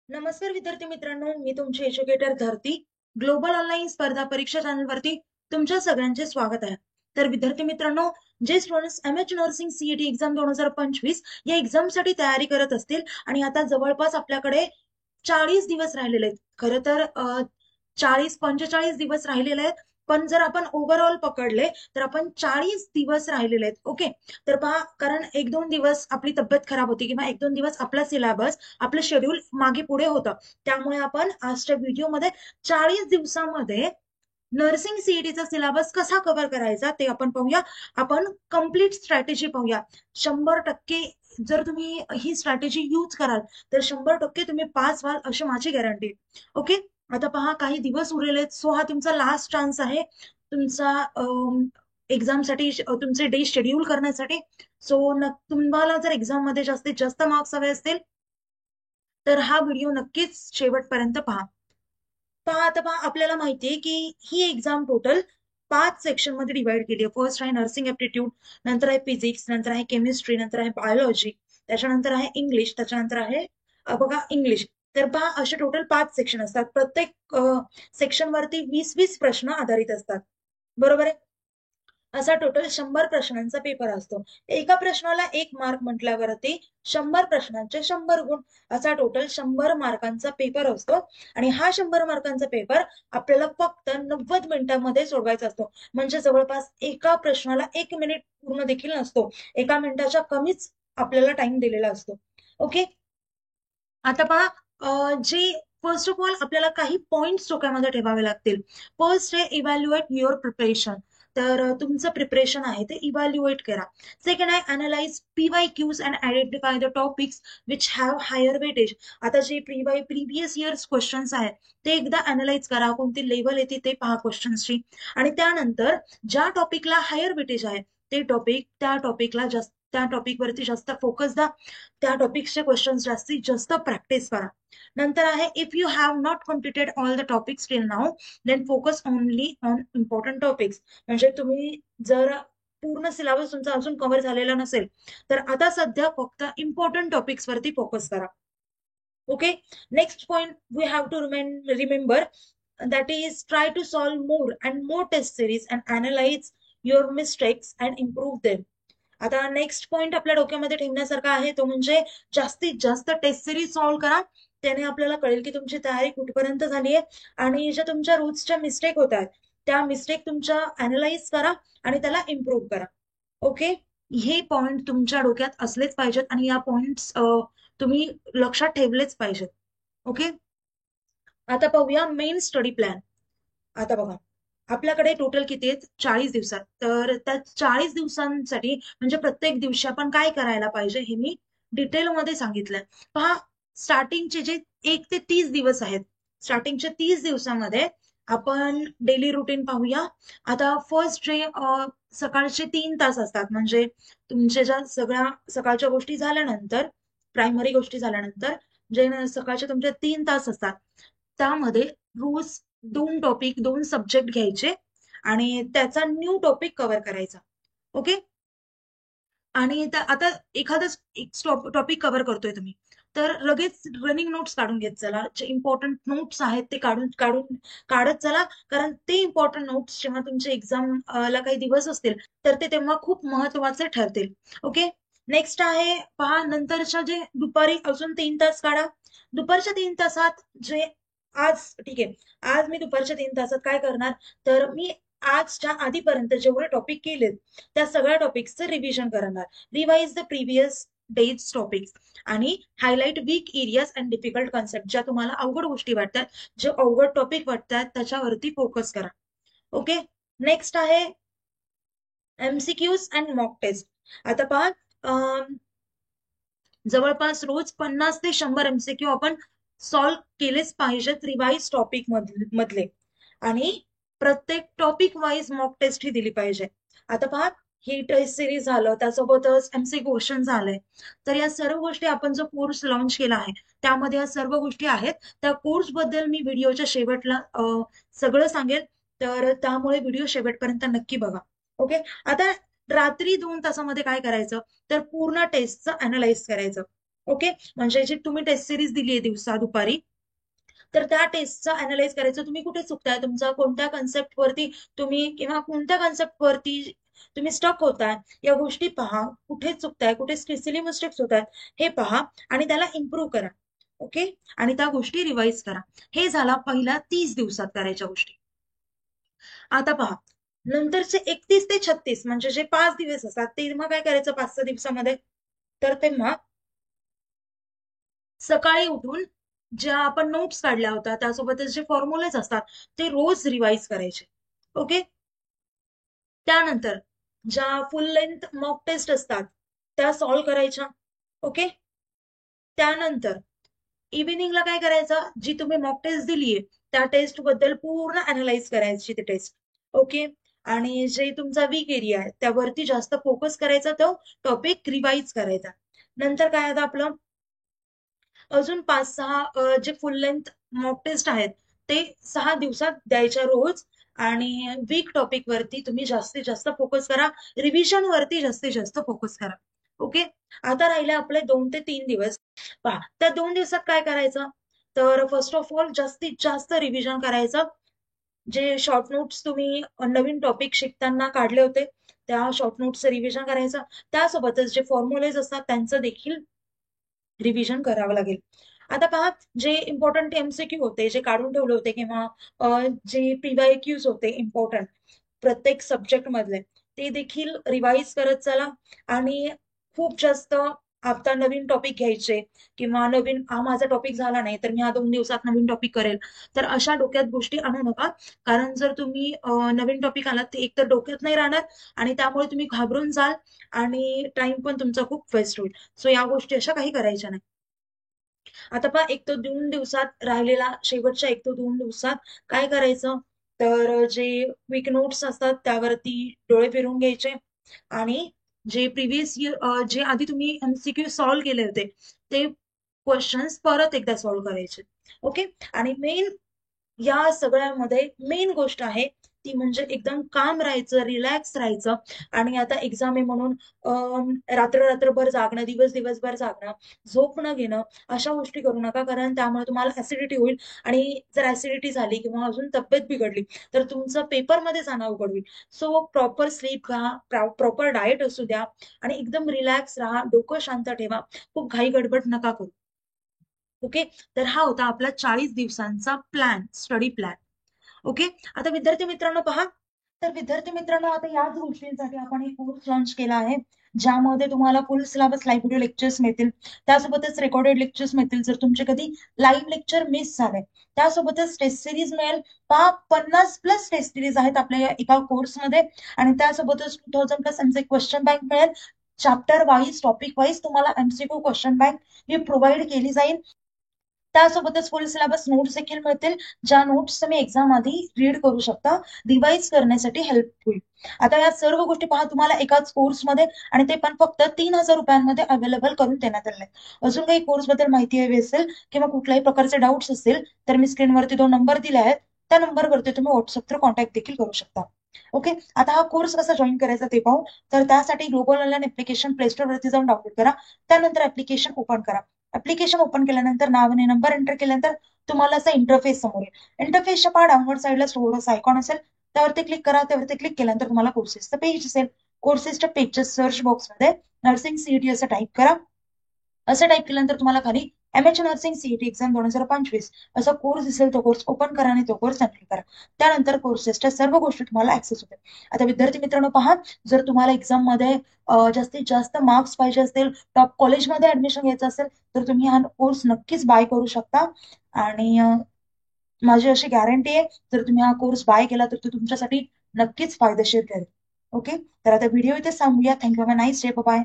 नमस्कार विद्यार्थी मित्रांनो, मी तुमची एज्युकेटर धरती. ग्लोबल ऑनलाईन स्पर्धा परीक्षा चॅनलवरती तुमच्या सगळ्यांचे स्वागत आहे. तर विद्यार्थी मित्रांनो, जे students MH nursing CET exam 2025 या एक्झामसाठी तयारी करत असतील आणि आता जवळपास आपल्याकडे 40 दिवस राहिलेले आहेत. खरं तर 40-45 दिवस राहिलेले आहेत, पण जर आपण ओव्हरऑल पकडले तर आपण 40 दिवस राहिलेले आहेत. ओके, तर पहा, कारण 1-2 दिवस आपली तब्येत खराब होती किंवा 1-2 दिवस आपला सिलेबस, आपलं शेड्यूल मागे पुढे होतं. त्यामुळे आपण आजच्या व्हिडिओमध्ये 40 दिवसामध्ये नर्सिंग सीईटीचा सिलेबस कसा कव्हर करायचा ते आपण पाहूया. आपण कम्प्लीट स्ट्रॅटेजी पाहूया. 100% जर तुम्ही ही स्ट्रॅटेजी यूज कराल तर 100% तुम्ही पास व्हाल अशी माझी गॅरंटी. ओके, आता पहा, काही दिवस उरलेले आहेत. सो हा तुमचा लास्ट चान्स आहे तुमचा एक्झामसाठी, तुमचे डे शेड्यूल करण्यासाठी. सो तुम्हाला जर एक्झाम मध्ये जास्तीत जास्त मार्क्स हवे असतील तर हा व्हिडिओ नक्कीच शेवटपर्यंत पहा. आता पहा, आपल्याला माहितीये की ही एक्झाम टोटल 5 सेक्शन मध्ये डिवाइड केली आहे. फर्स्ट आहे नर्सिंग ऍप्टिट्यूड, नंतर आहे फिजिक्स, नंतर आहे केमिस्ट्री, नंतर आहे बायोलॉजी, त्याच्यानंतर आहे इंग्लिश, त्याच्यानंतर आहे बघा इंग्लिश. तर पहा, असे टोटल 5 सेक्शन असतात. प्रत्येक सेक्शन वरती 20-20 प्रश्न आधारित असतात. बरोबर आहे. असा टोटल 100 प्रश्नांचा पेपर असतो. एका प्रश्नाला 1 मार्क म्हटल्यावरती 100 प्रश्नांचे 100 गुण, असा टोटल 100 मार्कांचा पेपर असतो. आणि हा 100 मार्कांचा पेपर आपल्याला फक्त 90 मिनिटांमध्ये सोडवायचा असतो. म्हणजे जवळपास एका प्रश्नाला 1 मिनिट पूर्ण देखील नसतो. 1 मिनिटाच्या कमीच आपल्याला टाइम दिलेला असतो. ओके, आता पहा, जे फर्स्ट ऑफ ऑल आपल्याला काही पॉइंट्स डोक्यामध्ये ठेवावे लागतील. फर्स्ट आहे इव्हॅल्युएट युअर प्रिपरेशन. तर तुमचं प्रिपरेशन आहे ते इव्हॅल्युएट करा. सेकंड आहे analyse PYQs and identify the topics which have higher weightage. आता जे प्रिव्हियस इयर्स क्वेश्चन्स आहेत ते एकदा अनालाइज करा, कोणती लेवल येते ते पहा क्वेश्चन्सची. आणि त्यानंतर ज्या टॉपिकला हायर वेटेज आहे ते टॉपिक, त्या टॉपिक वरती जास्त फोकस द्या. त्या टॉपिक्सचे क्वेश्चन्स जास्तीत जास्त प्रॅक्टिस करा. नंतर आहे if you have not completed all the topics till now then focus only on important topics. म्हणजे तुम्ही जर पूर्ण सिलेबस तुमचा अजून कव्हर झालेला नसेल तर आता सध्या फक्त इम्पॉर्टंट टॉपिक्स वरती फोकस करा. Okay, next point we have to remember, that is try to solve more and more test series and analyze your mistakes and improve them. आता नेक्स्ट पॉइंट आपल्या डोक्यामध्ये ठेवण्यासारखा आहे तो म्हणजे जास्तीत जास्त टेस्ट सिरीज सॉल्व्ह करा. त्याने आपल्याला कळेल की तुमची तयारी कुठपर्यंत झाली आहे आणि ज्या तुमच्या रोजच्या मिस्टेक होत आहेत त्या मिस्टेक तुमच्या अनालाइज करा आणि त्याला इम्प्रूव्ह करा. ओके, हे पॉइंट तुमच्या डोक्यात असलेच पाहिजेत आणि या पॉइंट्स तुम्ही लक्षात ठेवलेच पाहिजेत. ओके, आता पाहूया मेन स्टडी प्लॅन. आता बघा, आपल्याकडे टोटल किती आहेत? 40 दिवसात. तर त्या 40 दिवसांसाठी म्हणजे प्रत्येक दिवशी आपण काय करायला पाहिजे हे मी डिटेलमध्ये सांगितलंय. पहा, स्टार्टिंगचे जे 1 ते 30 दिवस आहेत, स्टार्टिंगच्या 30 दिवसामध्ये आपण डेली रुटीन पाहूया. आता फर्स्ट जे सकाळचे 3 तास असतात, म्हणजे तुमच्या ज्या सगळ्या सकाळच्या गोष्टी झाल्यानंतर, प्रायमरी गोष्टी झाल्यानंतर जे सकाळचे तुमचे 3 तास असतात त्यामध्ये रोज 2 टॉपिक, 2 सब्जेक्ट घ्यायचे आणि त्याचा न्यू टॉपिक कव्हर करायचा. ओके, आणि आता एखादंच एक टॉपिक कव्हर करतोय तुम्ही तर लगेच रनिंग नोट्स काढून घेत चला. जे इम्पॉर्टंट नोट्स आहेत ते काढत चला, कारण ते इम्पॉर्टंट नोट्स जेव्हा तुमच्या एक्झाम ला काही दिवस असतील तर ते तेव्हा खूप महत्वाचे ठरतील. ओके, नेक्स्ट आहे पहा, नंतरच्या जे दुपारी अजून 3 तास काढा. दुपारच्या 3 तासात जे आज ठीक आहे, आज मी दुपारच्या 3 तासात काय करणार, तर मी आजच्या आधीपर्यंत जेवढे टॉपिक केलेत त्या सगळ्या टॉपिक्सचं रिव्हिजन करणार. Revise the previous days topics आणि highlight weak areas and difficult concept. ज्या तुम्हाला अवघड गोष्टी वाटतात, जे अवघड टॉपिक वाटतात त्याच्यावरती फोकस करा. ओके, नेक्स्ट आहे एमसीक्यूज अँड मॉक टेस्ट. आता पहा, जवळपास रोज 50 ते 100 एमसीक्यू आपण सॉल्व्ह केलेच पाहिजेत रिवाइज टॉपिक मधले, आणि प्रत्येक टॉपिक वाईज मॉक टेस्ट ही दिली पाहिजे. आता पहा, ही टेस्ट सिरीज झालं, त्यासोबतच एमसी क्वेश्चन झालंय. तर या सर्व गोष्टी आपण जो कोर्स लॉन्च केला आहे त्यामध्ये या सर्व गोष्टी आहेत. त्या कोर्स बद्दल मी व्हिडिओच्या शेवटला सगळं सांगेल, तर त्यामुळे व्हिडिओ शेवटपर्यंत नक्की बघा. ओके, आता रात्री 2 तासामध्ये काय करायचं, तर पूर्ण टेस्टचं अनालाइज करायचं. ओके, म्हणजे जी तुम्ही टेस्ट सिरीज दिली आहे दिवसा दुपारी, तर त्या टेस्टचा अनालाइज करायचं तुम्ही कुठे चुकताय, तुमचा कोणत्या कन्सेप्ट वरती तुम्ही किंवा कोणत्या कन्सेप्ट वरती तुम्ही स्टक होताय, या गोष्टी पहा, कुठे चुकताय, कुठे सिली मिस्टेक्स होत आहेत हे पहा आणि त्याला इम्प्रूव्ह करा. ओके, आणि त्या गोष्टी रिवाइज करा. हे झाला पहिल्या 30 दिवसात करायच्या गोष्टी. आता पहा, नंतरचे 31 ते 36 म्हणजे जे 5 दिवस असतात तेव्हा काय करायचं 5-6 दिवसामध्ये, तर तेव्हा सकाळी उठून ज्या आपण नोट्स काढल्या होत्या त्यासोबतच जे फॉर्म्युलेज असतात ते रोज रिवाइज करायचे. ओके, त्यानंतर ज्या फुल लेंथ मॉक टेस्ट असतात त्या सॉल्व्ह करायच्या. ओके, त्यानंतर इव्हिनिंगला काय करायचं, जी तुम्ही मॉक टेस्ट दिलीये त्या टेस्ट बद्दल पूर्ण अनालाइज करायची ती टेस्ट. ओके, आणि जे तुमचा वीक एरिया आहे त्यावरती जास्त फोकस करायचा, तो टॉपिक रिवाइज करायचा. नंतर काय आता आपलं अजून 5-6 जे फुल लेंथ मॉक टेस्ट आहेत ते 6 दिवसात द्यायच्या रोज, आणि वीक टॉपिक वरती तुम्ही जास्तीत जास्त फोकस करा, रिव्हिजन वरती जास्तीत जास्त फोकस करा. ओके, आता राहिले आपले 2 ते 3 दिवस. पहा, त्या 2 दिवसात काय करायचं, तर फर्स्ट ऑफ ऑल जास्तीत जास्त रिव्हिजन करायचं. जे शॉर्ट नोट्स तुम्ही नवीन टॉपिक शिकताना काढले होते त्या शॉर्ट नोट्सचं रिव्हिजन करायचं. त्यासोबतच जे फॉर्म्युलेज असतात त्यांचं देखील रिव्हिजन करावं लागेल. आता पहा, जे इम्पॉर्टंट एमसीक्यू होते जे काढून ठेवले होते किंवा जे पीवायक्यूज होते इम्पॉर्टंट प्रत्येक सब्जेक्ट मधले ते देखील रिवाइज करत चला. आणि खूप जास्त आता नवीन टॉपिक घ्यायचे किंवा नवीन हा माझा टॉपिक झाला नाही तर मी हा 2 दिवसात नवीन टॉपिक करेल, तर अशा डोक्यात गोष्टी आणू नका. कारण जर तुम्ही नवीन टॉपिक आलात ते एक तर डोक्यात नाही राहणार आणि त्यामुळे तुम्ही घाबरून जाल आणि टाइम पण तुमचा खूप वेस्ट होईल. सो या गोष्टी अशा काही करायच्या नाही. आता पहा, 1 ते 2 दिवसात राहिलेला शेवटच्या 1 ते 2 दिवसात काय करायचं, तर जे क्विक नोट्स असतात त्यावरती डोळे फिरवून घ्यायचे आणि जे प्रिव्हियस इयर जे आधी तुम्ही एमसीक्यू सॉल्व्ह केले होते ते क्वेश्चन्स परत एकदा सॉल्व्ह करायचे. ओके, आणि मेन या सगळ्यामध्ये मेन गोष्ट आहे ती म्हणजे एकदम काम राहायचं, रिलॅक्स राहायचं. आणि आता एक्झाम आहे म्हणून रात्र रात्रभर जागणं, दिवसभर जागणं, झोप न घेणं, अशा गोष्टी करू नका, कारण त्यामुळे तुम्हाला ऍसिडिटी होईल. आणि जर ऍसिडिटी झाली किंवा अजून तब्येत बिघडली तर तुमचं पेपरमध्ये जाणं अवघड होईल. सो प्रॉपर स्लीप घ्या, प्रॉपर डाएट असू द्या आणि एकदम रिलॅक्स राहा, डोकं शांत ठेवा, खूप घाई गडबड नका करू. ओके, तर हा होता आपला 40 दिवसांचा प्लॅन, स्टडी प्लॅन. ओके, आता विद्यार्थी मित्रांनो पहा, तर विद्यार्थी मित्रांनो आता याच गोष्टींसाठी आपण एक कोर्स लॉन्च केला आहे ज्यामध्ये तुम्हाला फुल सिलेबस लाईव्ह व्हिडिओ लेक्चर्स मिळतील, त्यासोबतच रेकॉर्डेड लेक्चर्स मिळतील जर तुमचे कधी लाईव्ह लेक्चर मिस झाले, त्यासोबतच टेस्ट सिरीज मिळेल. 50+ टेस्ट सिरीज आहेत आपल्या या एका कोर्समध्ये, आणि त्यासोबतच 2000+ एमसी क्वेश्चन बँक मिळेल. चॅप्टर वाईज, टॉपिक वाईज तुम्हाला एमसीक्यू क्वेश्चन बँक ही प्रोव्हाइड केली जाईल. त्यासोबतच फुल सिलेबस नोट्स देखील मिळतील, ज्या नोट्स तुम्ही एक्झाम आधी रीड करू शकता, रिवाइज करण्यासाठी हेल्प होईल. आता या सर्व गोष्टी पहा तुम्हाला एकाच कोर्समध्ये, आणि ते पण फक्त 3000 रुपयांमध्ये अवेलेबल करून देण्यात आले. अजून काही कोर्स बद्दल माहिती हवी असेल किंवा कुठल्याही प्रकारचे डाऊट्स असतील तर मी स्क्रीनवरती 2 नंबर दिले आहेत, त्या नंबरवरती तुम्ही व्हॉट्सअप थ्रू कॉन्टॅक्ट देखील करू शकता. ओके, आता हा कोर्स कसा जॉईन करायचा ते पाहू. तर त्यासाठी global online application play store वरती जाऊन डाउनलोड करा. त्यानंतर ऍप्लिकेशन ओपन करा. ऍप्लिकेशन ओपन केल्यानंतर नाव आणि नंबर एंटर केल्यानंतर तुम्हाला असा इंटरफेस समोर येईल. इंटरफेसच्या पहा डाऊनलोड साईडला स्टोर असा आयकॉन असेल, त्यावरती क्लिक करा. त्यावरती क्लिक केल्यानंतर तुम्हाला कोर्सेसचं पेज असेल. कोर्सेसच्या पेजच्या सर्च बॉक्समध्ये नर्सिंग सीईटी असं टाईप करा. असं टाईप केल्यानंतर तुम्हाला खाली एमएच नर्सिंग सीईटी एक्झाम 2025 असा कोर्स दिसेल, तो कोर्स ओपन करा आणि तो कोर्स एंटर करा. त्यानंतर कोर्सेसच्या सर्व गोष्टी तुम्हाला ऍक्सेस होतील. आता विद्यार्थी मित्रांनो पहा, जर तुम्हाला एक्झाम मध्ये जास्तीत जास्त मार्क्स पाहिजे असतील, टॉप कॉलेजमध्ये ऍडमिशन घ्यायचं असेल तर तुम्ही हा कोर्स नक्कीच बाय करू शकता. आणि माझी अशी गॅरंटी आहे, जर तुम्ही हा कोर्स बाय केला तर तो तुमच्यासाठी नक्कीच फायदेशीर ठरेल. ओके, तर आता व्हिडिओ इथे थांबूया. Thank you, have a nice day, bye.